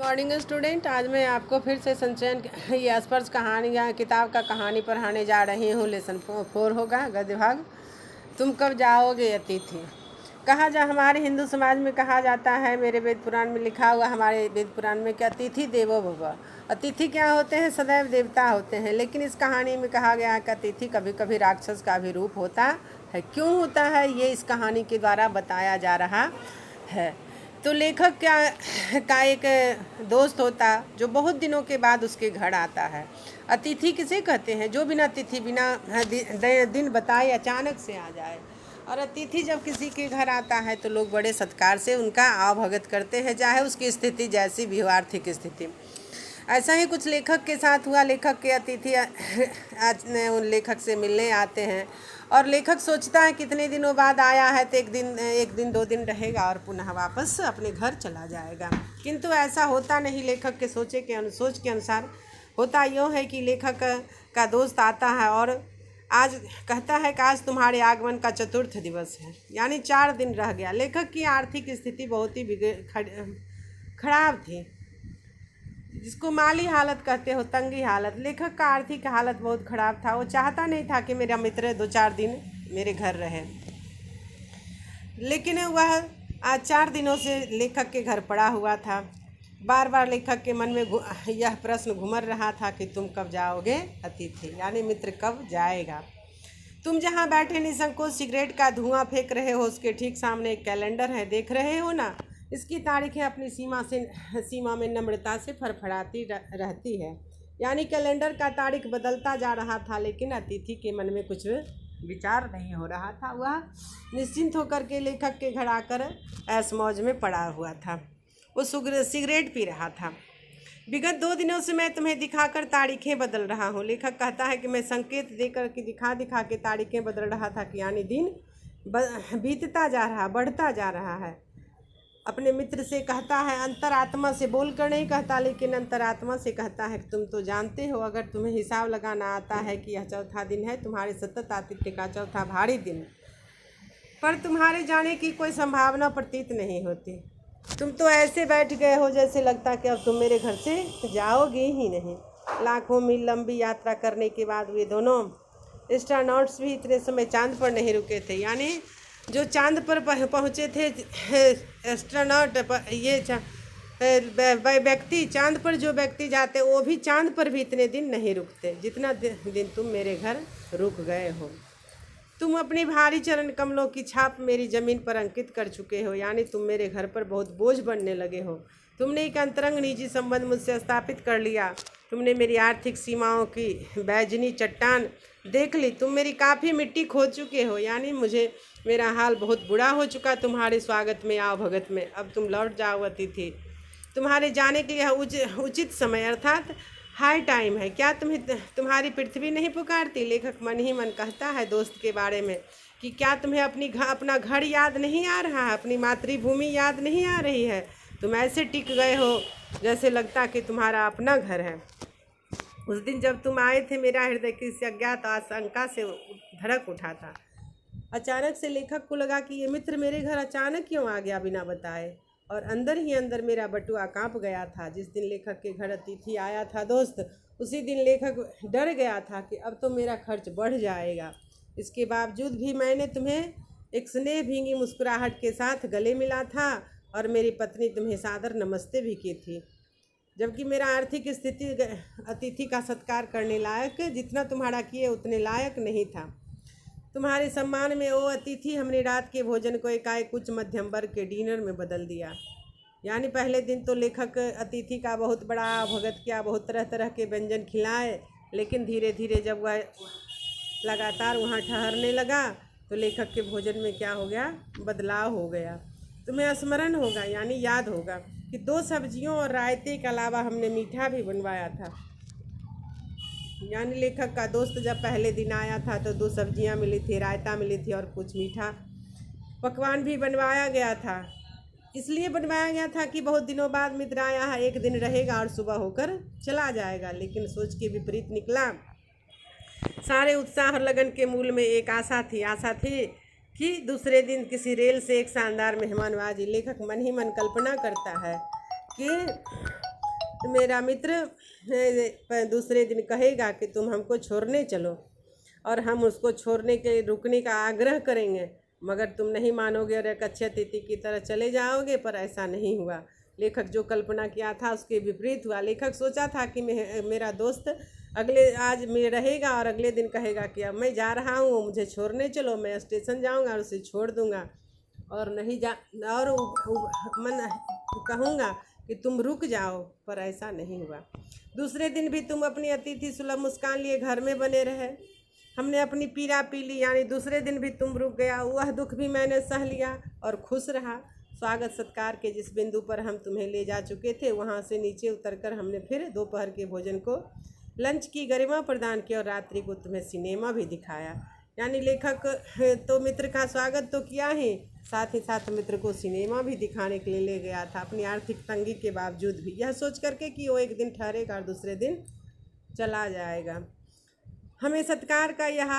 Morning student, आज मैं आपको फिर से संचयन ये स्पर्श कहानी या किताब का कहानी पढ़ाने जा रही हूँ। लेसन 4 होगा गद्य भाग। तुम कब जाओगे अतिथि। हमारे हिंदू समाज में कहा जाता है, मेरे वेद पुराण में लिखा हुआ हमारे वेद पुराण में कि अतिथि देवो भव। अतिथि क्या होते हैं? सदैव देवता होते हैं। लेकिन इस कहानी में कहा गया है कि अतिथि कभी कभी राक्षस का भी रूप होता है। क्यों होता है, ये इस कहानी के द्वारा बताया जा रहा है। तो लेखक का एक दोस्त होता जो बहुत दिनों के बाद उसके घर आता है। अतिथि किसे कहते हैं? जो बिना तिथि बिना दिन बताए अचानक से आ जाए। और अतिथि जब किसी के घर आता है तो लोग बड़े सत्कार से उनका आवभगत करते हैं, चाहे उसकी स्थिति जैसी भी हो, आर्थिक स्थिति। ऐसा ही कुछ लेखक के साथ हुआ। लेखक के अतिथि उन लेखक से मिलने आते हैं और लेखक सोचता है कितने दिनों बाद आया है तो एक दिन 2 दिन रहेगा और पुनः वापस अपने घर चला जाएगा। किंतु ऐसा होता नहीं। लेखक के सोच के अनुसार होता यूँ है कि लेखक का दोस्त आता है और आज कहता है कि आज तुम्हारे आगमन का 4th दिवस है, यानी 4 दिन रह गया। लेखक की आर्थिक स्थिति बहुत ही खराब थी, जिसको माली हालत कहते हो, तंगी हालत। लेखक का आर्थिक हालत बहुत ख़राब था। वो चाहता नहीं था कि मेरा मित्र 2-4 दिन मेरे घर रहे, लेकिन वह आज 4 दिनों से लेखक के घर पड़ा हुआ था। बार बार लेखक के मन में यह प्रश्न घुमर रहा था कि तुम कब जाओगे अतिथि, यानी मित्र कब जाएगा। तुम जहाँ बैठे निसंकोच सिगरेट का धुआं फेंक रहे हो, उसके ठीक सामने एक कैलेंडर है, देख रहे हो ना। इसकी तारीखें अपनी सीमा में नम्रता से फड़फड़ाती रहती है। यानी कैलेंडर का तारीख बदलता जा रहा था, लेकिन अतिथि के मन में कुछ विचार नहीं हो रहा था। वह निश्चिंत होकर के लेखक के घर आकर ऐश मौज में पड़ा हुआ था। वो सिगरेट पी रहा था। विगत 2 दिनों से मैं तुम्हें दिखाकर तारीखें बदल रहा हूँ। लेखक कहता है कि मैं संकेत देकर के दिखा के तारीखें बदल रहा था कि यानी दिन बीतता जा रहा, बढ़ता जा रहा है। अपने मित्र से कहता है, अंतरात्मा से बोलकर नहीं कहता, लेकिन अंतरात्मा से कहता है कि तुम तो जानते हो, अगर तुम्हें हिसाब लगाना आता है कि यह 4था दिन है, तुम्हारे सतत आतिथ्य का 4था भारी दिन, पर तुम्हारे जाने की कोई संभावना प्रतीत नहीं होती। तुम तो ऐसे बैठ गए हो जैसे लगता कि अब तुम मेरे घर से जाओगे ही नहीं। लाखों मील लंबी यात्रा करने के बाद वे दोनों एस्ट्रोनॉट्स भी इतने समय चांद पर नहीं रुके थे। यानी जो चांद पर पहुँचे थे एस्ट्रोनॉट, ये व्यक्ति, चांद पर जो व्यक्ति जाते वो भी चांद पर भी इतने दिन नहीं रुकते जितना दिन तुम मेरे घर रुक गए हो। तुम अपनी भारी चरण कमलों की छाप मेरी ज़मीन पर अंकित कर चुके हो, यानी तुम मेरे घर पर बहुत बोझ बनने लगे हो। तुमने एक अंतरंग निजी संबंध मुझसे स्थापित कर लिया। तुमने मेरी आर्थिक सीमाओं की बैजनी चट्टान देख ली। तुम मेरी काफ़ी मिट्टी खोद चुके हो, यानी मेरा हाल बहुत बुरा हो चुका तुम्हारे स्वागत में, आवभगत में। अब तुम लौट जाओ अतिथि। तुम्हारे जाने के लिए उचित समय अर्थात हाई टाइम है। क्या तुम्हारी पृथ्वी नहीं पुकारती? लेखक मन ही मन कहता है दोस्त के बारे में कि क्या तुम्हें अपना घर याद नहीं आ रहा है, अपनी मातृभूमि याद नहीं आ रही है? तुम ऐसे टिक गए हो जैसे लगता कि तुम्हारा अपना घर है। उस दिन जब तुम आए थे, मेरा हृदय किसी अज्ञात आशंका से धड़क उठा था। अचानक से लेखक को लगा कि ये मित्र मेरे घर अचानक क्यों आ गया बिना बताए, और अंदर ही अंदर मेरा बटुआ कांप गया था। जिस दिन लेखक के घर अतिथि आया था दोस्त, उसी दिन लेखक डर गया था कि अब तो मेरा खर्च बढ़ जाएगा। इसके बावजूद भी मैंने तुम्हें एक स्नेह भींगी मुस्कुराहट के साथ गले मिला था और मेरी पत्नी तुम्हें सादर नमस्ते भी की थी, जबकि मेरा आर्थिक स्थिति अतिथि का सत्कार करने लायक, जितना तुम्हारा किए उतने लायक नहीं था। तुम्हारे सम्मान में ओ अतिथि, हमने रात के भोजन को एकाएक उच्च मध्यम वर्ग के डिनर में बदल दिया। यानी पहले दिन तो लेखक अतिथि का बहुत बड़ा भगत किया, बहुत तरह तरह के व्यंजन खिलाए, लेकिन धीरे धीरे जब वह लगातार वहाँ ठहरने लगा तो लेखक के भोजन में क्या हो गया? बदलाव हो गया। तुम्हें स्मरण होगा, यानी याद होगा कि 2 सब्जियों और रायते के अलावा हमने मीठा भी बनवाया था। यानी लेखक का दोस्त जब पहले दिन आया था तो 2 सब्जियां मिली थी, रायता मिली थी और कुछ मीठा पकवान भी बनवाया गया था। इसलिए बनवाया गया था कि बहुत दिनों बाद मित्र आया है, 1 दिन रहेगा और सुबह होकर चला जाएगा। लेकिन सोच के विपरीत निकला। सारे उत्साह और लगन के मूल में एक आशा थी कि दूसरे दिन किसी रेल से एक शानदार मेहमानवाजी। लेखक मन ही मन कल्पना करता है कि तो मेरा मित्र दूसरे दिन कहेगा कि तुम हमको छोड़ने चलो, और हम उसको छोड़ने के रुकने का आग्रह करेंगे, मगर तुम नहीं मानोगे और एक अच्छे अतिथि की तरह चले जाओगे। पर ऐसा नहीं हुआ। लेखक जो कल्पना किया था उसके विपरीत हुआ। लेखक सोचा था कि मेरा दोस्त आज में रहेगा और अगले दिन कहेगा कि अब मैं जा रहा हूँ, मुझे छोड़ने चलो। मैं स्टेशन जाऊँगा और उसे छोड़ दूँगा और नहीं जा और मन कहूँगा कि तुम रुक जाओ। पर ऐसा नहीं हुआ। दूसरे दिन भी तुम अपनी अतिथि सुलभ मुस्कान लिए घर में बने रहे। हमने अपनी पीड़ा पी ली, यानी दूसरे दिन भी तुम रुक गया। वह दुख भी मैंने सह लिया और खुश रहा। स्वागत सत्कार के जिस बिंदु पर हम तुम्हें ले जा चुके थे, वहाँ से नीचे उतरकर हमने फिर दोपहर के भोजन को लंच की गरिमा प्रदान की और रात्रि को तुम्हें सिनेमा भी दिखाया। यानी लेखक तो मित्र का स्वागत तो किया ही, साथ ही साथ मित्र को सिनेमा भी दिखाने के लिए ले गया था, अपनी आर्थिक तंगी के बावजूद भी, यह सोच करके कि वो एक दिन ठहरेगा और दूसरे दिन चला जाएगा। हमारे सत्कार का यह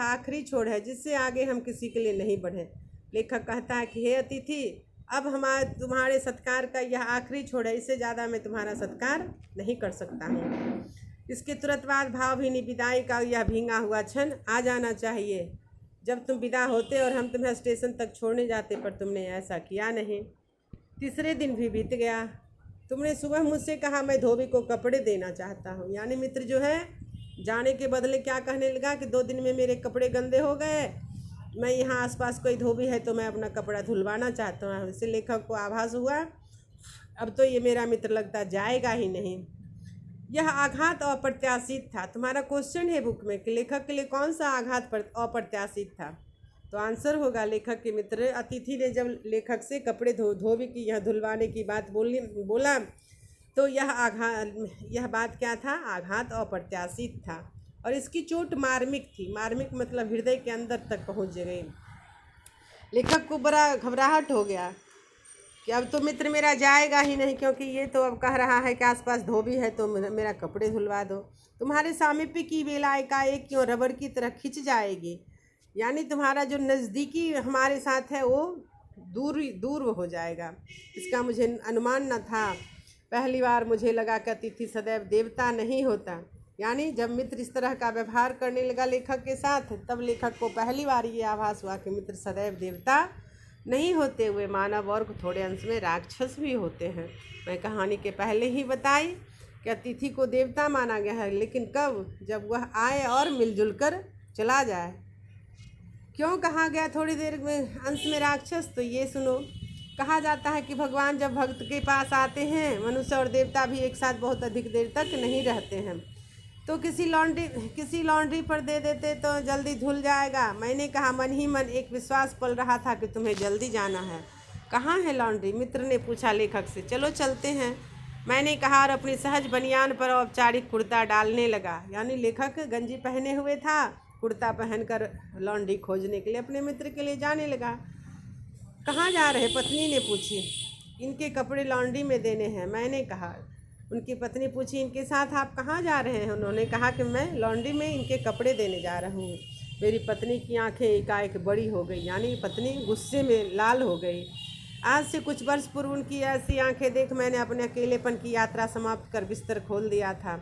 आखिरी छोड़ है जिससे आगे हम किसी के लिए नहीं बढ़े। लेखक कहता है कि हे अतिथि, अब तुम्हारे सत्कार का यह आखिरी छोड़ है, इससे ज़्यादा मैं तुम्हारा सत्कार नहीं कर सकता हूँ। इसके तुरंत बाद भावभीनी विदाई का यह भींगा हुआ क्षण आ जाना चाहिए, जब तुम विदा होते और हम तुम्हें स्टेशन तक छोड़ने जाते, पर तुमने ऐसा किया नहीं। तीसरे दिन भी बीत गया। तुमने सुबह मुझसे कहा मैं धोबी को कपड़े देना चाहता हूँ। यानी मित्र जो है जाने के बदले क्या कहने लगा कि 2 दिन में मेरे कपड़े गंदे हो गए, मैं यहाँ आसपास कोई धोबी है तो मैं अपना कपड़ा धुलवाना चाहता हूँ। इससे लेखक को आभास हुआ अब तो ये मेरा मित्र लगता जाएगा ही नहीं। यह आघात अप्रत्याशित था। तुम्हारा क्वेश्चन है बुक में कि लेखक के लिए कौन सा आघात अप्रत्याशित था, तो आंसर होगा लेखक के मित्र। अतिथि ने जब लेखक से कपड़े धोबी की यह धुलवाने की बात बोला तो यह बात क्या था, आघात अप्रत्याशित था और इसकी चोट मार्मिक थी। मार्मिक मतलब हृदय के अंदर तक पहुंच गई। लेखक को बड़ा घबराहट हो गया कि अब तो मित्र मेरा जाएगा ही नहीं, क्योंकि ये तो अब कह रहा है कि आसपास धोबी है तो मेरा कपड़े धुलवा दो। तुम्हारे सामीप्य की बेला एकाएक क्यों रबड़ की तरह खिंच जाएगी। यानी तुम्हारा जो नज़दीकी हमारे साथ है वो दूर हो जाएगा। इसका मुझे अनुमान न था। पहली बार मुझे लगा कि अतिथि सदैव देवता नहीं होता। यानी जब मित्र इस तरह का व्यवहार करने लगा लेखक के साथ, तब लेखक को पहली बार ये आभास हुआ कि मित्र सदैव देवता नहीं होते हुए मानव और थोड़े अंश में राक्षस भी होते हैं। मैं कहानी के पहले ही बताई कि अतिथि को देवता माना गया है, लेकिन कब, जब वह आए और मिलजुल कर चला जाए। क्यों कहा गया थोड़ी देर में अंश में राक्षस, तो ये सुनो। कहा जाता है कि भगवान जब भक्त के पास आते हैं, मनुष्य और देवता भी एक साथ बहुत अधिक देर तक नहीं रहते हैं, तो किसी लॉन्ड्री पर दे देते तो जल्दी धुल जाएगा। मैंने कहा मन ही मन एक विश्वास पल रहा था कि तुम्हें जल्दी जाना है। कहाँ है लॉन्ड्री, मित्र ने पूछा लेखक से। चलो चलते हैं, मैंने कहा और अपनी सहज बनियान पर औपचारिक कुर्ता डालने लगा। यानी लेखक गंजी पहने हुए था, कुर्ता पहनकर लॉन्ड्री खोजने के लिए अपने मित्र के लिए जाने लगा। कहाँ जा रहे, पत्नी ने पूछी। इनके कपड़े लॉन्ड्री में देने हैं, मैंने कहा। उनकी पत्नी पूछी इनके साथ आप कहाँ जा रहे हैं। उन्होंने कहा कि मैं लॉन्ड्री में इनके कपड़े देने जा रहा हूँ। मेरी पत्नी की आंखें एकाएक बड़ी हो गई। यानी पत्नी गुस्से में लाल हो गई। आज से कुछ वर्ष पूर्व उनकी ऐसी आंखें देख मैंने अपने अकेलेपन की यात्रा समाप्त कर बिस्तर खोल दिया था।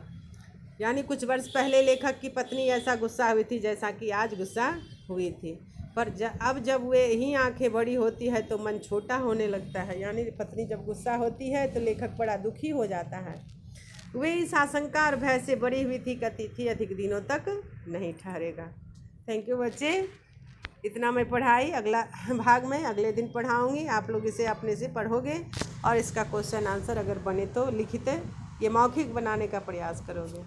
यानी कुछ वर्ष पहले लेखक की पत्नी ऐसा गुस्सा हुई थी जैसा कि आज गुस्सा हुई थी, पर अब जब वे ही आंखें बड़ी होती है तो मन छोटा होने लगता है। यानी पत्नी जब गुस्सा होती है तो लेखक बड़ा दुखी हो जाता है। वे इस आशंका और भय से बड़ी हुई थी कि अतिथि अधिक दिनों तक नहीं ठहरेगा। थैंक यू बच्चे। इतना मैं पढ़ाई अगला भाग में अगले दिन पढ़ाऊँगी। आप लोग इसे अपने से पढ़ोगे और इसका क्वेश्चन आंसर अगर बने तो लिखित ये मौखिक बनाने का प्रयास करोगे।